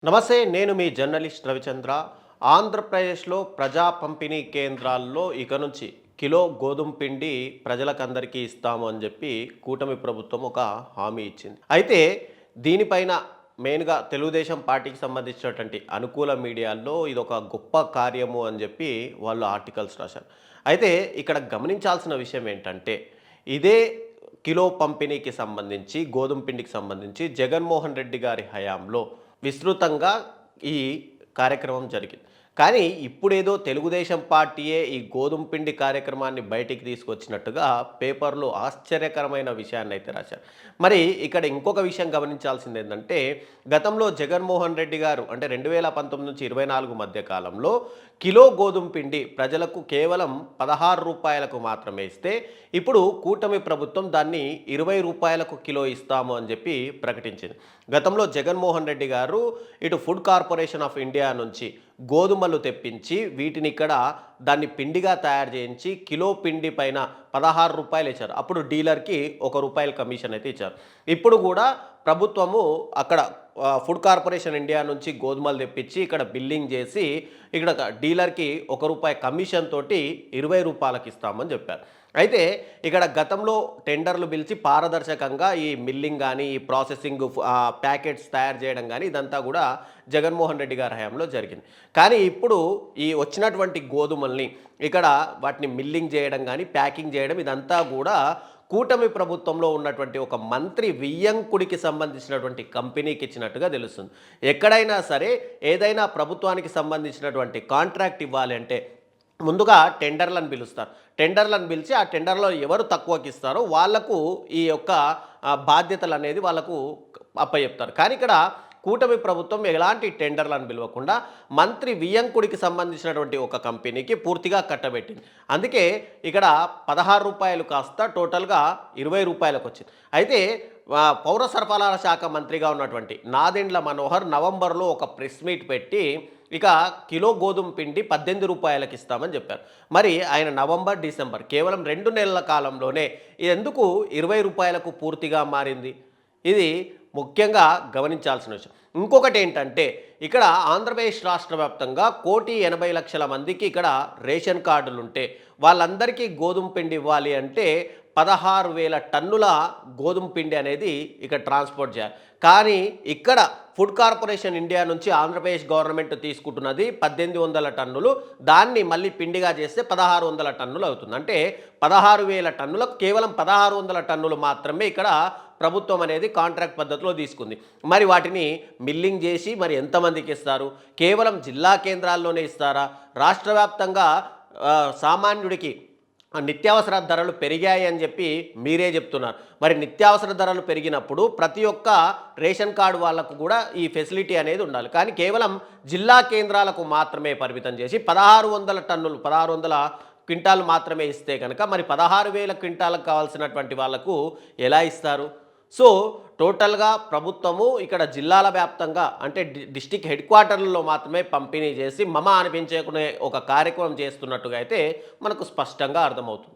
నమస్తే, నేను మీ జర్నలిస్ట్ రవిచంద్ర. ఆంధ్రప్రదేశ్లో ప్రజా పంపిణీ కేంద్రాల్లో ఇక నుంచి కిలో గోధుమ పిండి ప్రజలకందరికీ ఇస్తాము అని చెప్పి కూటమి ప్రభుత్వం ఒక హామీ ఇచ్చింది. అయితే దీనిపైన మెయిన్గా తెలుగుదేశం పార్టీకి సంబంధించినటువంటి అనుకూల మీడియాల్లో ఇదొక గొప్ప కార్యము అని చెప్పి వాళ్ళు ఆర్టికల్స్ రాశారు. అయితే ఇక్కడ గమనించాల్సిన విషయం ఏంటంటే, ఇదే కిలో పంపిణీకి సంబంధించి గోధుమ పిండికి సంబంధించి జగన్మోహన్ రెడ్డి గారి హయాంలో విస్తృతంగా ఈ కార్యక్రమం జరిగింది. కానీ ఇప్పుడేదో తెలుగుదేశం పార్టీయే ఈ గోధుమ పిండి కార్యక్రమాన్ని బయటికి తీసుకొచ్చినట్టుగా పేపర్‌లో ఆశ్చర్యకరమైన విషయాన్నైతే రాశారు. మరి ఇక్కడ ఇంకొక విషయం గమనించాల్సింది ఏందంటే, గతంలో జగన్మోహన్ రెడ్డి గారు అంటే 2019 నుంచి 24 మధ్య కాలంలో కిలో గోధుమ పిండి ప్రజలకు కేవలం రూ. 16కు మాత్రమే ఇస్తే, ఇప్పుడు కూటమి ప్రభుత్వం దాన్ని రూ. 20కు కిలో ఇస్తాము అని చెప్పి ప్రకటించింది. గతంలో జగన్మోహన్ రెడ్డి గారు ఇటు ఫుడ్ కార్పొరేషన్ ఆఫ్ ఇండియా నుంచి గోధుమలు తెప్పించి వీటిని ఇక్కడ దాన్ని పిండిగా తయారు చేయించి కిలో పిండి పైన రూ. 16 ఇచ్చారు. అప్పుడు డీలర్‌కి రూ. 1 కమిషన్ అయితే ఇచ్చారు. ఇప్పుడు కూడా ప్రభుత్వము అక్కడ ఫుడ్ కార్పొరేషన్ ఇండియా నుంచి గోధుమలు తెప్పించి ఇక్కడ బిల్లింగ్ చేసి ఇక్కడ డీలర్‌కి రూ. 1 కమిషన్ తోటి రూ. 20కి ఇస్తామని చెప్పారు. అయితే ఇక్కడ గతంలో టెండర్లు పిలిచి పారదర్శకంగా ఈ మిల్లింగ్ కానీ, ఈ ప్రాసెసింగ్ ప్యాకెట్స్ తయారు చేయడం కానీ ఇదంతా కూడా జగన్మోహన్ రెడ్డి గారి హయాంలో జరిగింది. కానీ ఇప్పుడు ఈ వచ్చినటువంటి గోధుమల్ని ఇక్కడ వాటిని మిల్లింగ్ చేయడం కానీ, ప్యాకింగ్ చేయడం ఇదంతా కూడా కూటమి ప్రభుత్వంలో ఉన్నటువంటి ఒక మంత్రి వియ్యంకుడికి సంబంధించినటువంటి కంపెనీకి ఇచ్చినట్టుగా తెలుస్తుంది. ఎక్కడైనా సరే ఏదైనా ప్రభుత్వానికి సంబంధించినటువంటి కాంట్రాక్ట్ ఇవ్వాలి అంటే ముందుగా టెండర్లను పిలుస్తారు. టెండర్లను పిలిచి ఆ టెండర్‌లో ఎవరు తక్కువకి ఇస్తారో వాళ్లకు ఈ యొక్క బాధ్యతలు అనేది వాళ్ళకు అప్పచెప్తారు. కానీ ఇక్కడ కూటమి ప్రభుత్వం ఎలాంటి టెండర్లను పిలవకుండా మంత్రి వియ్యంకుడికి సంబంధించినటువంటి ఒక కంపెనీకి పూర్తిగా కట్టబెట్టింది. అందుకే ఇక్కడ రూ. 16 కాస్త టోటల్‌గా రూ. 20కి వచ్చింది. అయితే పౌర సరఫరాల శాఖ మంత్రిగా ఉన్నటువంటి నాదెండ్ల మనోహర్ నవంబర్‌లో ఒక ప్రెస్ మీట్ పెట్టి ఇక కిలో గోధుమ పిండి రూ. 18కి ఇస్తామని చెప్పారు. మరి ఆయన నవంబర్, డిసెంబర్ కేవలం 2 నెలల కాలంలోనే ఎందుకు రూ. 20కు పూర్తిగా మారింది? ఇది ముఖ్యంగా గమనించాల్సిన విషయం. ఇంకొకటి ఏంటంటే, ఇక్కడ ఆంధ్రప్రదేశ్ రాష్ట్ర వ్యాప్తంగా 1,80,00,000 మందికి ఇక్కడ రేషన్ కార్డులుంటే వాళ్ళందరికీ గోధుమ పిండి ఇవ్వాలి అంటే 16,000 టన్నుల గోధుమ పిండి అనేది ఇక్కడ ట్రాన్స్పోర్ట్ చేయాలి. కానీ ఇక్కడ ఫుడ్ కార్పొరేషన్ ఇండియా నుంచి ఆంధ్రప్రదేశ్ గవర్నమెంట్ తీసుకుంటున్నది 1,800 టన్నులు. దాన్ని మళ్ళీ పిండిగా చేస్తే 1,600 టన్నులు అవుతుంది. అంటే 16,000 టన్నులకు కేవలం 1,600 టన్నులు మాత్రమే ఇక్కడ ప్రభుత్వం అనేది కాంట్రాక్ట్ పద్ధతిలో తీసుకుంది. మరి వాటిని మిల్లింగ్ చేసి మరి ఎంతమందికి ఇస్తారు? కేవలం జిల్లా కేంద్రాల్లోనే ఇస్తారా? రాష్ట్ర వ్యాప్తంగా సామాన్యుడికి నిత్యావసర ధరలు పెరిగాయి అని చెప్పి మీరే చెప్తున్నారు. మరి నిత్యావసర ధరలు పెరిగినప్పుడు ప్రతి ఒక్క రేషన్ కార్డు వాళ్ళకు కూడా ఈ ఫెసిలిటీ అనేది ఉండాలి. కానీ కేవలం జిల్లా కేంద్రాలకు మాత్రమే పరిమితం చేసి 1,600 టన్నులు 1,600 క్వింటాలు మాత్రమే ఇస్తే కనుక మరి 16,000 క్వింటాలకు కావాల్సినటువంటి వాళ్లకు ఎలా ఇస్తారు? సో టోటల్గా ప్రభుత్వము ఇక్కడ జిల్లాల వ్యాప్తంగా అంటే డిస్టిక్ హెడ్ క్వార్టర్లలో మాత్రమే పంపిణీ చేసి మమ అనిపించుకునే ఒక కార్యక్రమం చేస్తున్నట్టుగా అయితే మనకు స్పష్టంగా అర్థమవుతుంది.